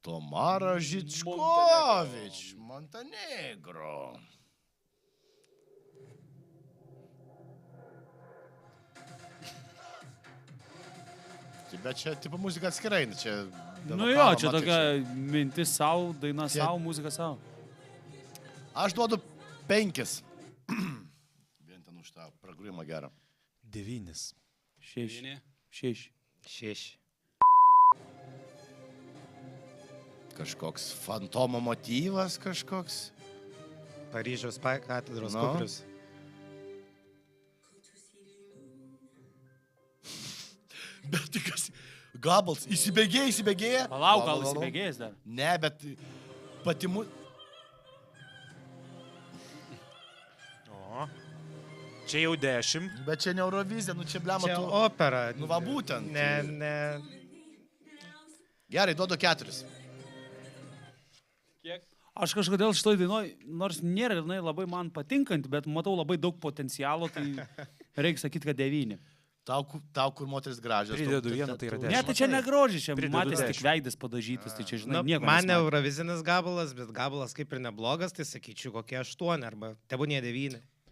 Tamara Žičkovič, Montenegro. Bet čia, tipo, muzika atskirai, čia... Nu jo, čia tokia mintis savo, daina savo, muzika savo. Aš duodu 5. Vien ten už tą pragrimą gerą. 9. 6. Kažkoks fantomo motyvas kažkoks. Paryžiaus katedros kuprius. Bet tikas, gabals, įsibėgėja. Palauk, gal įsibėgėjęs dar? Ne, bet pati O, čia jau 10. Bet čia ne Eurovizija, nu čia blema Čia tu. opera. Nu va būtent. Ne. Gerai, duodu 4. Kiek? Aš kažkodėl šitoj dainoj, nors nėra labai man patinkanti, bet matau labai daug potencialo, tai reikia sakyti, kad 9. Tau, kur moteris gražios. Pridedu vieną, tai yra 10. Ne, tai čia negrožiai, čia Pridedu matęs 10. tik veidas padažytas, tai čia, žinai, Na, nieko man nesimatė. Eurovizinis gabalas, bet gabalas kaip ir neblogas, tai sakyčiau kokie 8 arba tebūnie 9.